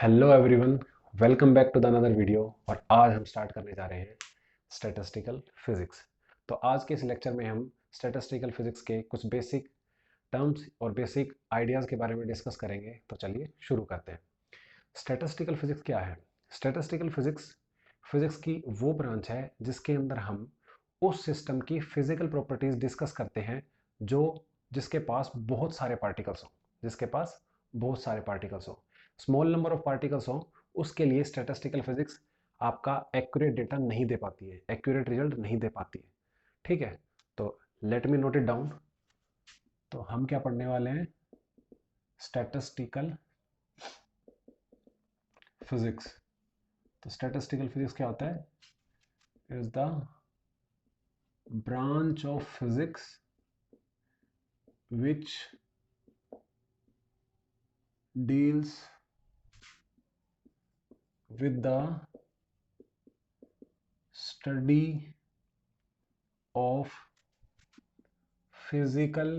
Hello everyone, welcome back to the another video. और आज हम स्टार्ट करने जा रहे हैं स्टैटिस्टिकल फिजिक्स। तो आज के इस लेक्चर में हम स्टैटिस्टिकल फिजिक्स के कुछ बेसिक टर्म्स और बेसिक आइडियाज़ के बारे में डिस्कस करेंगे। तो चलिए शुरू करते हैं। स्टैटिस्टिकल फिजिक्स क्या है? स्टैटिस्टिकल फिजिक्स फिजिक्स की वो ब्रांच है जिसके अंदर हम उस सिस्टम की फिजिकल प्रॉपर्टीज डिस्कस करते हैं जो जिसके पास बहुत सारे पार्टिकल्स हों, जिसके पास बहुत सारे पार्टिकल्स हों, स्मॉल नंबर ऑफ पार्टिकल्स हों। उसके लिए स्टैटिस्टिकल फिजिक्स आपका एक्यूरेट डेटा नहीं दे पाती है, एक्यूरेट रिजल्ट नहीं दे पाती है। ठीक है, तो let me note it down. तो हम क्या पढ़ने वाले हैं? Statistical physics. तो स्टैटिस्टिकल फिजिक्स क्या होता है? Is the branch of physics which deals with the study of physical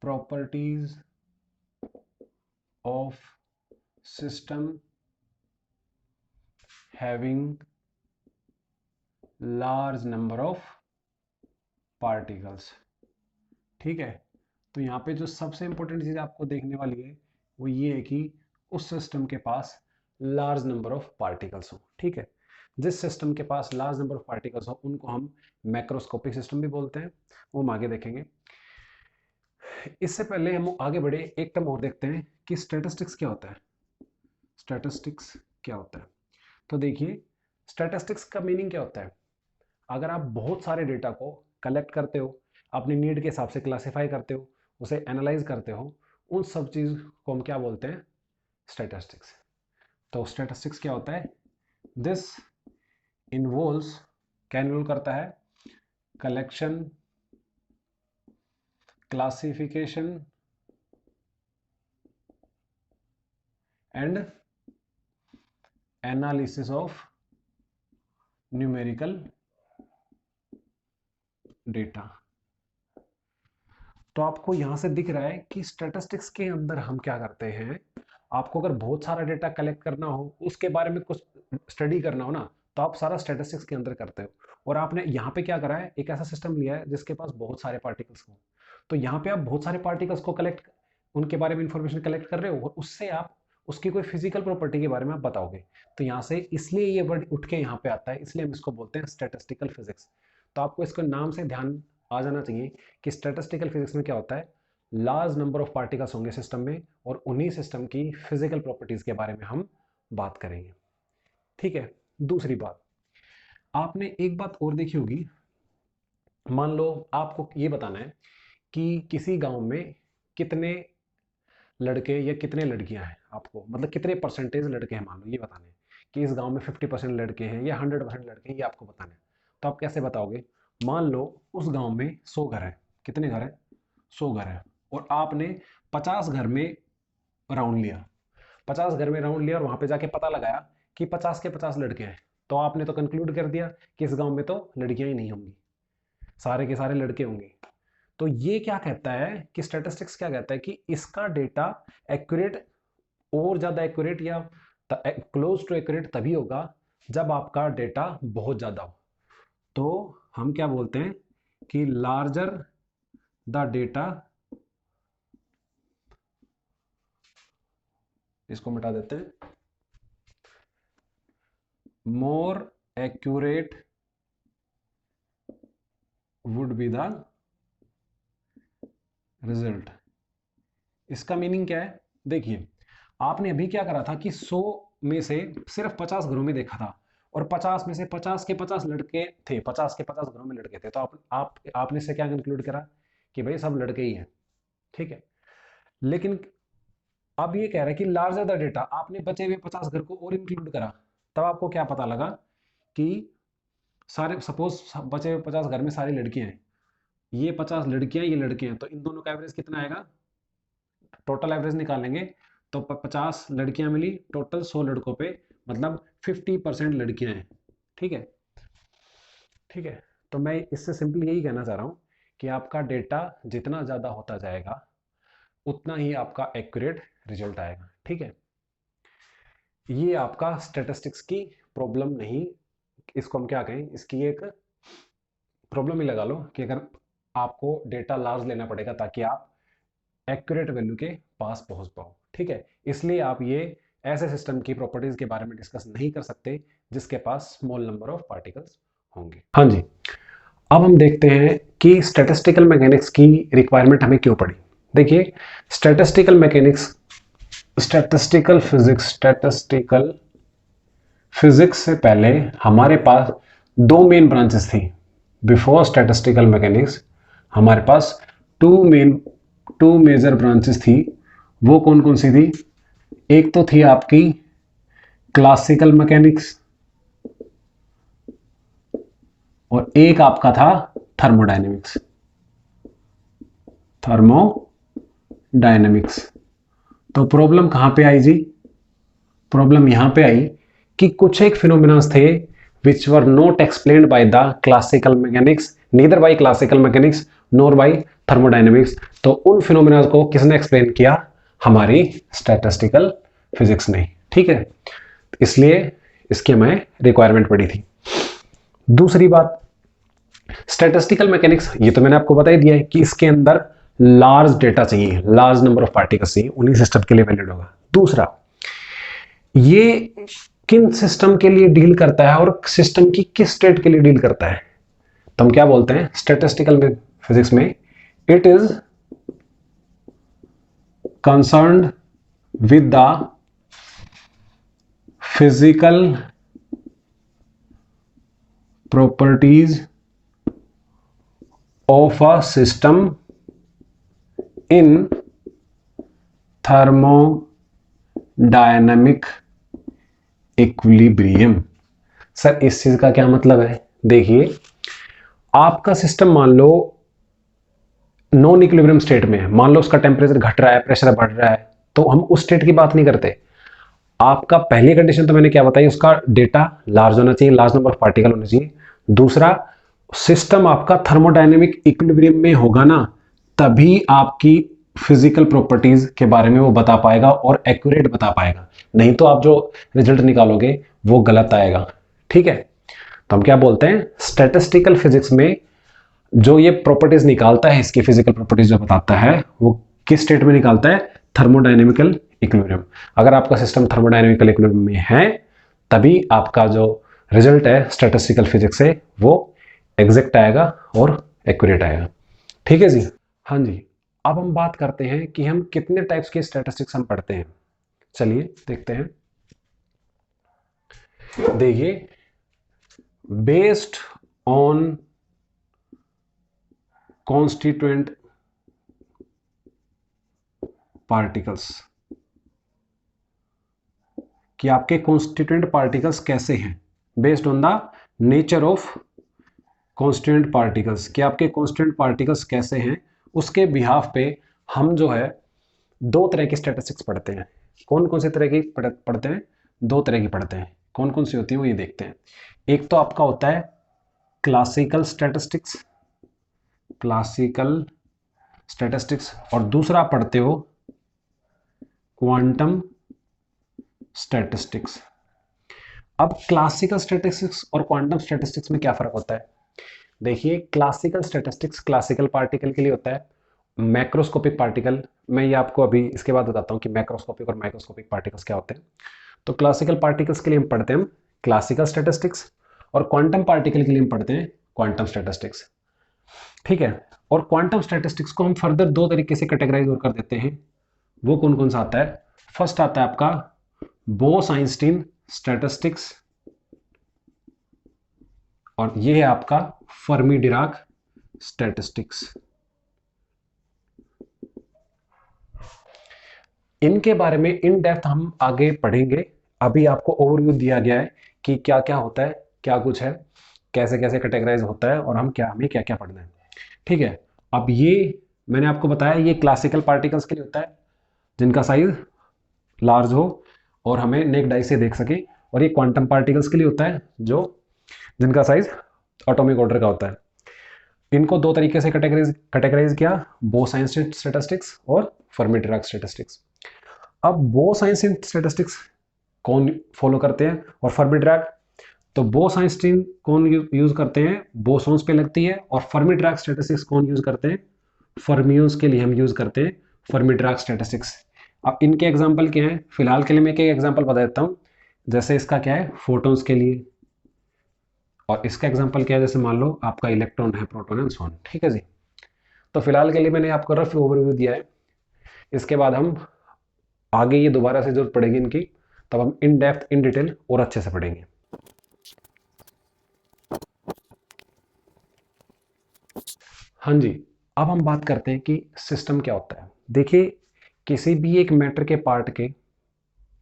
properties of system having large number of particles। ठीक है, तो यहाँ पे जो सबसे इंपॉर्टेंट चीज़ आपको देखने वाली है वो ये है कि उस सिस्टम के पास लार्ज नंबर ऑफ पार्टिकल्स हो। ठीक है, जिस सिस्टम के पास लार्ज नंबर ऑफ पार्टिकल्स हो उनको हम मैक्रोस्कोपिक सिस्टम भी बोलते हैं, वो हम आगे देखेंगे। इससे पहले हम आगे बढ़े, एक टर्म और देखते हैं कि स्टैटिस्टिक्स क्या होता है। स्टैटिस्टिक्स क्या होता है? तो देखिए, स्टैटिस्टिक्स का मीनिंग क्या होता है? अगर आप बहुत सारे डेटा को कलेक्ट करते हो, अपनी नीड के हिसाब से क्लासिफाई करते हो, उसे एनालाइज करते हो, उन सब चीज़ को हम क्या बोलते हैं? स्टैटिस्टिक्स। तो स्टैटिस्टिक्स क्या होता है? दिस इन्वॉल्व्स, क्या इन्वॉल्व करता है? Collection, classification and analysis of numerical data. तो आपको यहां से दिख रहा है कि स्टैटिस्टिक्स के अंदर हम क्या करते हैं। आपको अगर बहुत सारा डेटा कलेक्ट करना हो, उसके बारे में कुछ स्टडी करना हो ना, तो आप सारा स्टैटिस्टिक्स के अंदर करते हो। और आपने यहाँ पे क्या करा है, एक ऐसा सिस्टम लिया है जिसके पास बहुत सारे पार्टिकल्स हो। तो यहाँ पे आप बहुत सारे पार्टिकल्स को कलेक्ट, उनके बारे में इंफॉर्मेशन कलेक्ट कर रहे हो और उससे आप उसकी कोई फिजिकल प्रॉपर्टी के बारे में आप बताओगे। तो यहाँ से इसलिए ये वर्ड उठ के यहाँ पे आता है, इसलिए हम इसको बोलते हैं स्टैटिस्टिकल फिजिक्स। तो आपको इसको नाम से ध्यान आ जाना चाहिए कि स्टैटिस्टिकल फिजिक्स में क्या होता है। लार्ज नंबर ऑफ पार्टिकल्स होंगे सिस्टम में और उन्हीं सिस्टम की फिजिकल प्रॉपर्टीज के बारे में हम बात करेंगे। ठीक है, दूसरी बात, आपने एक बात और देखी होगी। मान लो आपको ये बताना है कि किसी गांव में कितने लड़के या कितने लड़कियां हैं, आपको मतलब कितने परसेंटेज लड़के हैं। मान लो ये बताना है कि इस गांव में 50% लड़के हैं या 100% लड़के हैं, ये आपको बताना है। तो आप कैसे बताओगे? मान लो उस गांव में 100 घर है। कितने घर है? 100 घर है। और आपने 50 घर में राउंड लिया, 50 घर में राउंड लिया और वहां पे जाके पता लगाया कि 50 के 50 लड़के हैं। तो आपने तो कंक्लूड कर दिया कि इस गांव में तो लड़कियां ही नहीं होंगी, सारे के सारे लड़के होंगे। तो ये क्या कहता है कि स्टैटिस्टिक्स क्या कहता है कि इसका डेटा एक्यूरेट, और ज्यादा एक्यूरेट या क्लोज टू एक्यूरेट तभी होगा जब आपका डेटा बहुत ज्यादा हो। तो हम क्या बोलते हैं कि लार्जर द डेटा, इसको मिटा देते हैं, more accurate would be the result. इसका मीनिंग क्या है? देखिए, आपने अभी क्या करा था कि 100 में से सिर्फ 50 घरों में देखा था और 50 में से 50 के 50 लड़के थे, 50 के 50 घरों में लड़के थे। तो आपने से क्या कंक्लूड करा कि भाई सब लड़के ही हैं। ठीक है, लेकिन अब ये कह रहा है कि लार्जर द डेटा, आपने बचे हुए 50 घर को और इंक्लूड करा, तब आपको क्या पता लगा कि सारे, सपोज बचे हुए 50 घर में सारी लड़कियां हैं, ये 50 लड़कियां, ये लड़के हैं, तो इन दोनों का एवरेज कितना आएगा? टोटल एवरेज निकालेंगे तो 50 लड़कियां मिली टोटल 100 लड़कों पे, मतलब 50% लड़कियां हैं। ठीक है, ठीक है। तो मैं इससे सिंपली यही कहना चाह रहा हूं कि आपका डेटा जितना ज़्यादा होता जाएगा उतना ही आपका एक्यूरेट रिजल्ट आएगा। ठीक है, ये आपका स्टैटिस्टिक्स की प्रॉब्लम नहीं, इसको हम क्या कहें, इसकी एक प्रॉब्लम ही लगा लो कि अगर आपको डेटा लार्ज लेना पड़ेगा ताकि आप एक्यूरेट वैल्यू के पास पहुंच पाओ। ठीक है, इसलिए आप ये ऐसे सिस्टम की प्रॉपर्टीज के बारे में डिस्कस नहीं कर सकते जिसके पास स्मॉल नंबर ऑफ पार्टिकल्स होंगे। हाँ जी, अब हम देखते हैं कि स्टैटिस्टिकल मैकेनिक्स की रिक्वायरमेंट हमें क्यों पड़ी। देखिए, स्टैटिस्टिकल मैकेनिक्स, स्टैटिस्टिकल फिजिक्स से पहले हमारे पास दो मेन ब्रांचेस थी। बिफोर स्टैटिस्टिकल मैकेनिक्स हमारे पास टू मेजर ब्रांचेस थी। वो कौन कौन सी थी? एक तो थी आपकी क्लासिकल मैकेनिक्स और एक आपका था थर्मोडायनेमिक्स। तो प्रॉब्लम कहां पे आई जी? प्रॉब्लम यहां पे आई कि कुछ एक फिनोमिनास थे which were not explained by the classical mechanics, neither by classical mechanics nor by thermodynamics। तो उन फिनोमिना को किसने एक्सप्लेन किया? हमारी स्टैटिस्टिकल फिजिक्स ने। ठीक है, इसलिए इसकी हमें रिक्वायरमेंट पड़ी थी। दूसरी बात, स्टैटिस्टिकल मैकेनिक्स, ये तो मैंने आपको बता ही दिया है कि इसके अंदर लार्ज डेटा चाहिए, लार्ज नंबर ऑफ पार्टिकल्स चाहिए, उन्हीं सिस्टम के लिए वैलिड होगा। दूसरा, ये किन सिस्टम के लिए डील करता है और सिस्टम की किस स्टेट के लिए डील करता है? तो हम क्या बोलते हैं स्टैटिस्टिकल फिजिक्स में? It is concerned with the physical properties of a system in thermodynamic equilibrium. Sir इस चीज का क्या मतलब है? देखिए, आपका सिस्टम मान लो नॉन इक्विलिब्रियम स्टेट में है, मान लो उसका टेम्परेचर घट रहा है, प्रेशर बढ़ रहा है, तो हम उस स्टेट की बात नहीं करते। आपका पहली कंडीशन तो मैंने क्या बताई, उसका डेटा लार्ज होना चाहिए, लार्ज नंबर ऑफ पार्टिकल होने चाहिए। दूसरा, सिस्टम आपका थर्मोडायनेमिक इक्विलिब्रियम में होगा ना, तभी आपकी फिजिकल प्रॉपर्टीज के बारे में वो बता पाएगा और एक्यूरेट बता पाएगा, नहीं तो आप जो रिजल्ट निकालोगे वो गलत आएगा। ठीक है, तो हम क्या बोलते हैं स्टैटिस्टिकल फिजिक्स में जो ये प्रॉपर्टीज निकालता है, इसकी फिजिकल प्रॉपर्टीज जो बताता है, वो किस स्टेट में निकालता है? Thermodynamical equilibrium. अगर आपका सिस्टम थर्मोडायनेमिकल इक्विलिब्रियम में है तभी आपका जो रिजल्ट है स्टैटिस्टिकल फिजिक्स से वो एग्जैक्ट आएगा और एक्यूरेट आएगा। ठीक है जी। हाँ जी, अब हम बात करते हैं कि हम कितने टाइप्स के स्टैटिस्टिक्स हम पढ़ते हैं। चलिए देखते हैं। देखिए, बेस्ड ऑन कॉन्स्टिट्यूएंट पार्टिकल्स, कि आपके कॉन्स्टिट्यूएंट पार्टिकल्स कैसे हैं, based on the nature of constituent particles, कि आपके कॉन्स्टिट्यूएंट पार्टिकल्स कैसे हैं, उसके बिहाफ पे हम जो है दो तरह की स्टैटिस्टिक्स पढ़ते हैं। कौन कौन से तरह की पढ़ते हैं? दो तरह की पढ़ते हैं। कौन कौन सी होती है वो ये देखते हैं। एक तो आपका होता है क्लासिकल स्टैटिस्टिक्स और दूसरा पढ़ते हो क्वांटम स्टैटिस्टिक्स। अब क्लासिकल स्टैटिस्टिक्स और क्वांटम स्टैटिस्टिक्स में क्या फर्क होता है? देखिए, क्लासिकल स्टैटिस्टिक्स क्लासिकल पार्टिकल के लिए होता है, मैक्रोस्कोपिक पार्टिकल, मैं ये आपको अभी इसके बाद बताता हूँ कि मैक्रोस्कोपिक और माइक्रोस्कोपिक पार्टिकल्स क्या होते हैं। तो क्लासिकल पार्टिकल्स के लिए हम पढ़ते हैं क्लासिकल स्टैटिस्टिक्स और क्वांटम पार्टिकल के लिए हम पढ़ते हैं क्वांटम स्टैटिस्टिक्स। ठीक है, और क्वांटम स्टैटिस्टिक्स को हम फर्दर दो तरीके से कैटेगराइज और कर देते हैं। वो कौन कौन सा आता है? फर्स्ट आता है आपका बोस-आइंस्टीन स्टैटिस्टिक्स और ये है आपका फर्मी-डिराक स्टैटिस्टिक्स। इनके बारे में इन डेप्थ हम आगे पढ़ेंगे। अभी आपको ओवरव्यू दिया गया है कि क्या क्या होता है, क्या कुछ है, कैसे कैसे कैटेगराइज होता है और हमें क्या क्या पढ़ना है। ठीक है, अब ये मैंने आपको बताया ये क्लासिकल पार्टिकल्स के लिए होता है जिनका साइज लार्ज हो और हमें नेक्ड आई से देख सके, और ये क्वांटम पार्टिकल्स के लिए होता है जो जिनका साइज एटॉमिक ऑर्डर का होता है। इनको दो तरीके से कैटेगराइज किया, बोस-आइंस्टीन स्टैटिस्टिक्स और फर्मी-डिराक स्टैटिस्टिक्स। अब बोस-आइंस्टीन स्टैटिस्टिक्स कौन फॉलो करते हैं, और फर्मी डिराक। तो बोस आइंस्टीन कौन यूज करते हैं, बोसॉन्स पे लगती है, और फर्मी डिराक स्टैटिस्टिक्स कौन यूज करते हैं, फर्मियोंस के लिए हम यूज करते हैं फर्मी डिराक स्टैटिस्टिक्स। अब इनके एग्जांपल क्या है, फिलहाल के लिए मैं एक एग्जांपल बता देता हूँ। जैसे इसका क्या है, फोटॉन्स के लिए, और इसका एग्जांपल क्या है, जैसे मान लो आपका इलेक्ट्रॉन है, प्रोटॉन एंड सो ऑन, ठीक है जी। तो फिलहाल के लिए मैंने आपको रफ ओवरव्यू दिया है। इसके बाद हम आगे ये दोबारा से जरूरत पड़ेगी इनकी, तब हम इन डेप्थ इन डिटेल और अच्छे से पढ़ेंगे। हाँ जी, अब हम बात करते हैं कि सिस्टम क्या होता है। देखिए, किसी भी एक मैटर के पार्ट के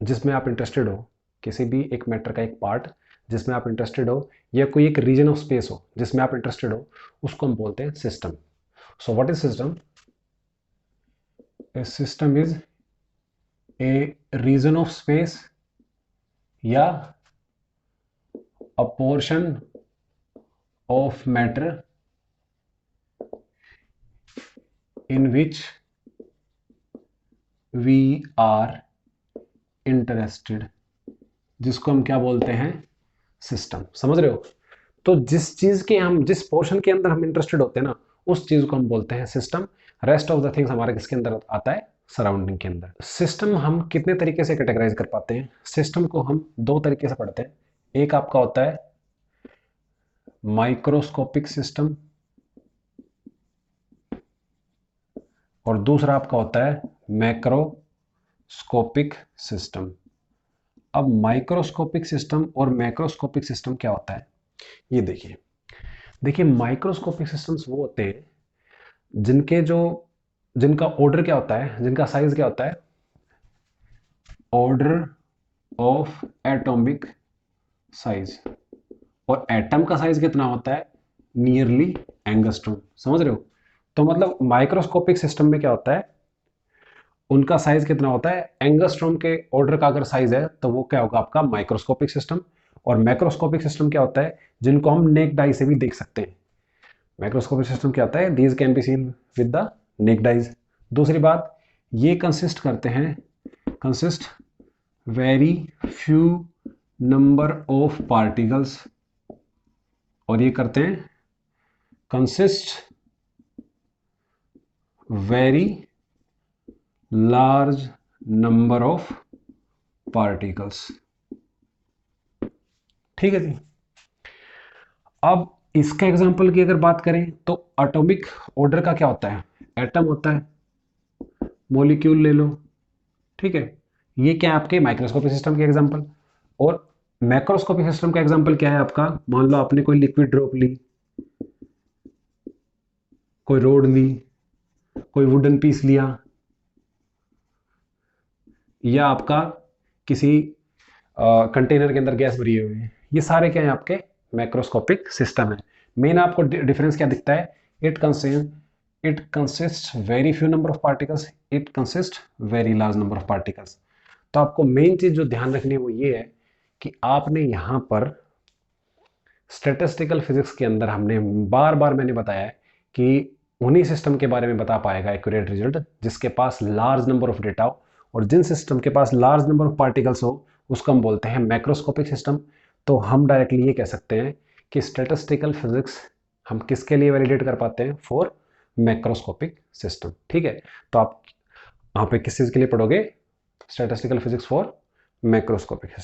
जिसमें आप इंटरेस्टेड हो, किसी भी एक मैटर का एक पार्ट जिसमें आप इंटरेस्टेड हो, या कोई एक रीजन ऑफ स्पेस हो जिसमें आप इंटरेस्टेड हो, उसको हम बोलते हैं system. So what is system? A system is a region of space या a portion of matter in which we are interested, जिसको हम क्या बोलते हैं, सिस्टम। समझ रहे हो? तो जिस चीज के हम, जिस पोर्शन के अंदर हम इंटरेस्टेड होते हैं ना, उस चीज को हम बोलते हैं system. Rest of the things हमारे किसके अंदर आता है, सराउंडिंग के अंदर। सिस्टम हम कितने तरीके से कैटेगराइज कर पाते हैं? सिस्टम को हम दो तरीके से पढ़ते हैं। एक आपका होता है माइक्रोस्कोपिक सिस्टम, और दूसरा आपका होता है मैक्रोस्कोपिक सिस्टम। अब माइक्रोस्कोपिक सिस्टम और मैक्रोस्कोपिक सिस्टम क्या होता है, ये देखिए। देखिए, माइक्रोस्कोपिक सिस्टम्स वो होते हैं जिनका ऑर्डर क्या होता है, जिनका साइज क्या होता है, ऑर्डर ऑफ एटॉमिक साइज। और एटम का साइज कितना होता है, नियरली एंगस्ट्रॉम। समझ रहे हो? तो मतलब माइक्रोस्कोपिक सिस्टम में क्या होता है, उनका साइज कितना होता है, एंगस्ट्रॉम के ऑर्डर का अगर साइज है तो वो क्या होगा, आपका माइक्रोस्कोपिक सिस्टम। और मैक्रोस्कोपिक सिस्टम क्या होता है, जिनको हम नेक्ड आई से भी देख सकते हैं। माइक्रोस्कोपिक सिस्टम क्या होता है, these can be seen with the necked eyes. दूसरी बात, ये कंसिस्ट करते हैं, consist very few number of particles, और ये करते हैं consist very large number of particles. ठीक है जी। अब इसका एग्जांपल की अगर बात करें तो एटॉमिक ऑर्डर का क्या होता है, एटम होता है, मॉलिक्यूल ले लो, ठीक है। ये क्या है, आपके माइक्रोस्कोपिक सिस्टम के एग्जांपल। और मैक्रोस्कोपिक सिस्टम का एग्जांपल क्या है आपका, मान लो आपने कोई लिक्विड ड्रॉप ली, कोई रोड ली, कोई वुडन पीस लिया, या आपका किसी कंटेनर के अंदर गैस भरी हुई है, ये सारे क्या है, आपके मैक्रोस्कोपिक सिस्टम है। मेन आपको डिफरेंस क्या दिखता है, it consist very few number of particles, it consist very large number of particles. तो आपको मेन चीज जो ध्यान रखनी है वो ये है कि आपने यहां पर स्टैटिस्टिकल फिजिक्स के अंदर हमने बार बार मैंने बताया है कि उन्हीं सिस्टम के बारे में बता पाएगा एक्यूरेट रिजल्ट जिसके पास लार्ज नंबर ऑफ डेटा हो, और जिन सिस्टम के पास लार्ज नंबर ऑफ पार्टिकल्स हो उसको हम बोलते हैं मैक्रोस्कोपिक सिस्टम। तो हम डायरेक्टली ये कह सकते हैं कि स्टैटिस्टिकल फिजिक्स हम किसके लिए वैलिडेट कर पाते हैं, फॉर मैक्रोस्कोपिक सिस्टम। ठीक है, तो आप यहाँ पे किस चीज़ के लिए पढ़ोगे, statistical physics for macroscopic system.